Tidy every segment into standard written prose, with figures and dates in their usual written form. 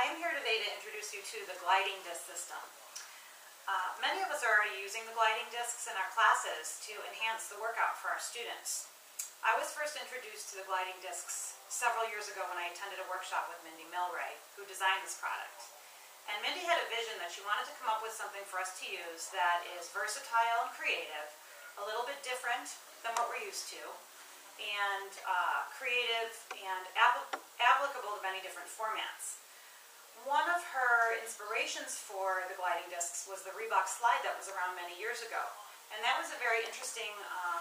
I am here today to introduce you to the gliding disc system. Many of us are already using the gliding discs in our classes to enhance the workout for our students. I was first introduced to the gliding discs several years ago when I attended a workshop with Mindy Milray, who designed this product. And Mindy had a vision that she wanted to come up with something for us to use that is versatile and creative, a little bit different than what we're used to, and creative and applicable to many different formats. One of her inspirations for the gliding discs was the Reebok slide that was around many years ago. And that was a very interesting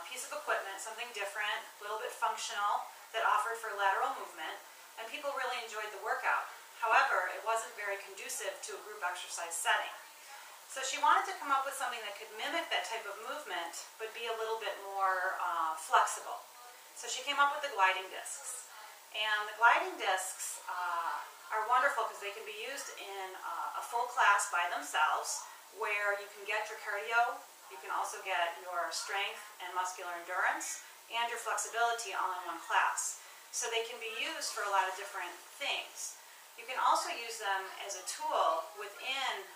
piece of equipment, something different, a little bit functional, that offered for lateral movement, and people really enjoyed the workout. However, it wasn't very conducive to a group exercise setting. So she wanted to come up with something that could mimic that type of movement, but be a little bit more flexible. So she came up with the gliding discs. And the gliding discs are wonderful because they can be used in a full class by themselves, where you can get your cardio, you can also get your strength and muscular endurance, and your flexibility all in one class. So they can be used for a lot of different things. You can also use them as a tool within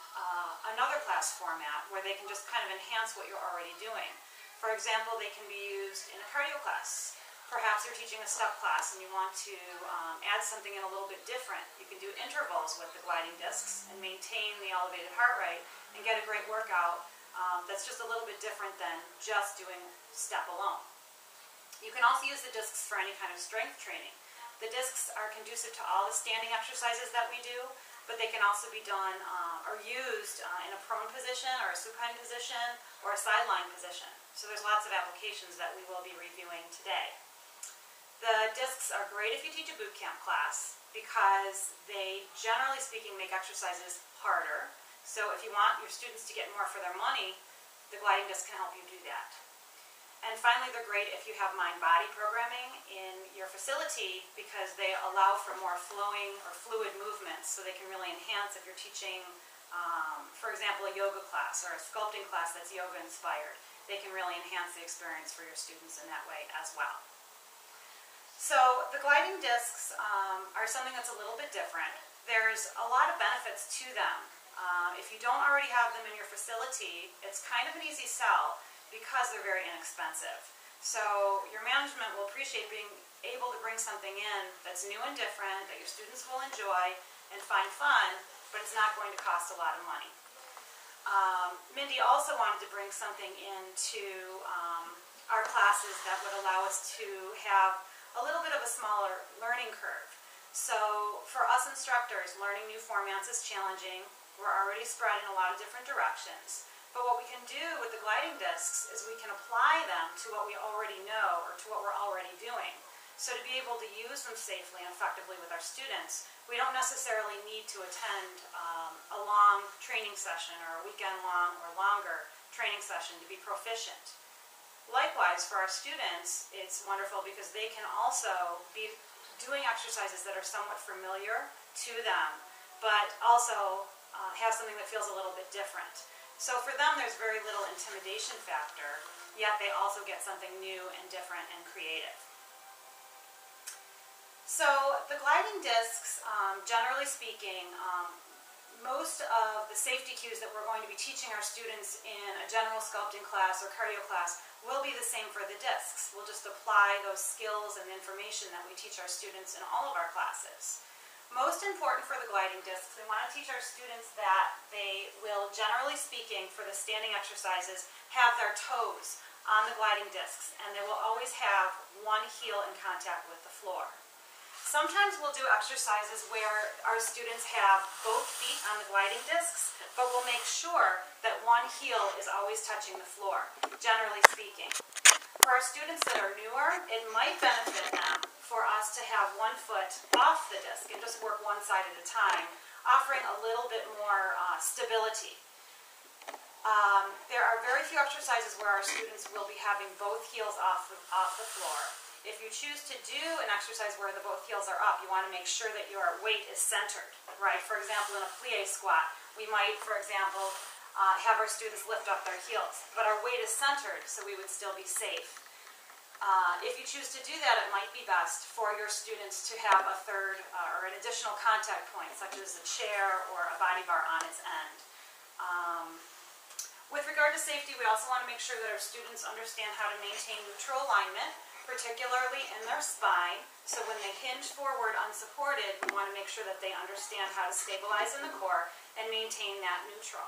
another class format where they can just kind of enhance what you're already doing. For example, they can be used in a cardio class. Perhaps you're teaching a step class and you want to add something in a little bit different. You can do intervals with the gliding discs and maintain the elevated heart rate and get a great workout that's just a little bit different than just doing step alone. You can also use the discs for any kind of strength training. The discs are conducive to all the standing exercises that we do, but they can also be done or used in a prone position or a supine position or a sideline position. So there's lots of applications that we will be reviewing today. The discs are great if you teach a boot camp class because they, generally speaking, make exercises harder. So if you want your students to get more for their money, the gliding disc can help you do that. And finally, they're great if you have mind-body programming in your facility because they allow for more flowing or fluid movements, so they can really enhance if you're teaching, for example, a yoga class or a sculpting class that's yoga-inspired. They can really enhance the experience for your students in that way as well. So the gliding discs are something that's a little bit different. There's a lot of benefits to them. If you don't already have them in your facility, it's kind of an easy sell because they're very inexpensive. So your management will appreciate being able to bring something in that's new and different, that your students will enjoy and find fun, but it's not going to cost a lot of money. Mindy also wanted to bring something into our classes that would allow us to have a little bit of a smaller learning curve. So for us instructors, learning new formats is challenging. We're already spread in a lot of different directions. But what we can do with the gliding discs is we can apply them to what we already know or to what we're already doing. So to be able to use them safely and effectively with our students, we don't necessarily need to attend a long training session or a weekend-long or longer training session to be proficient. Likewise, for our students, it's wonderful because they can also be doing exercises that are somewhat familiar to them, but also have something that feels a little bit different. So for them, there's very little intimidation factor, yet they also get something new and different and creative. So the gliding discs, generally speaking, most of the safety cues that we're going to be teaching our students in a general sculpting class or cardio class will be the same for the discs. We'll just apply those skills and information that we teach our students in all of our classes. Most important for the gliding discs, we want to teach our students that they will, generally speaking, for the standing exercises, have their toes on the gliding discs, and they will always have one heel in contact with the floor. Sometimes we'll do exercises where our students have both feet on the gliding discs, but we'll make sure that one heel is always touching the floor, generally speaking. For our students that are newer, it might benefit them for us to have one foot off the disc and just work one side at a time, offering a little bit more stability. There are very few exercises where our students will be having both heels off the floor. If you choose to do an exercise where the both heels are up, you want to make sure that your weight is centered, right? For example, in a plie squat, we might, for example, have our students lift up their heels, but our weight is centered, so we would still be safe. If you choose to do that, it might be best for your students to have a third or an additional contact point, such as a chair or a body bar on its end. With regard to safety, we also want to make sure that our students understand how to maintain neutral alignment, particularly in their spine. So when they hinge forward unsupported, we want to make sure that they understand how to stabilize in the core and maintain that neutral.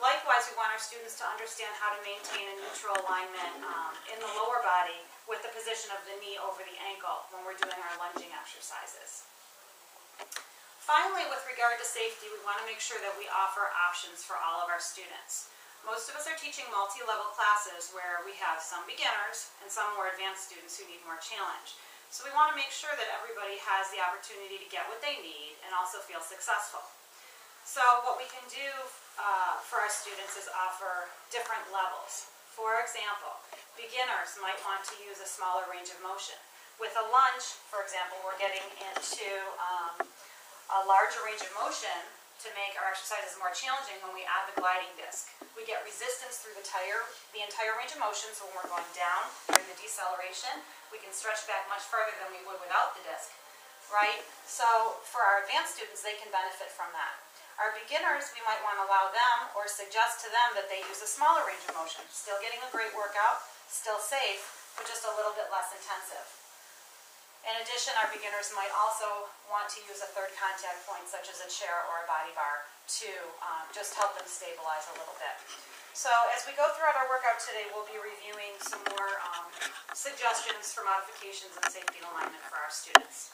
Likewise, we want our students to understand how to maintain a neutral alignment in the lower body with the position of the knee over the ankle when we're doing our lunging exercises. Finally, with regard to safety, we want to make sure that we offer options for all of our students. Most of us are teaching multi-level classes where we have some beginners and some more advanced students who need more challenge. So we want to make sure that everybody has the opportunity to get what they need and also feel successful. So what we can do for our students is offer different levels. For example, beginners might want to use a smaller range of motion. With a lunge, for example, we're getting into a larger range of motion to make our exercises more challenging when we add the gliding disc. We get resistance through the entire range of motion, so when we're going down during the deceleration, we can stretch back much further than we would without the disc, right? So for our advanced students, they can benefit from that. Our beginners, we might want to allow them or suggest to them that they use a smaller range of motion, still getting a great workout, still safe, but just a little bit less intensive. In addition, our beginners might also want to use a third contact point, such as a chair or a body bar, to just help them stabilize a little bit. So as we go throughout our workout today, we'll be reviewing some more suggestions for modifications in safety and alignment for our students.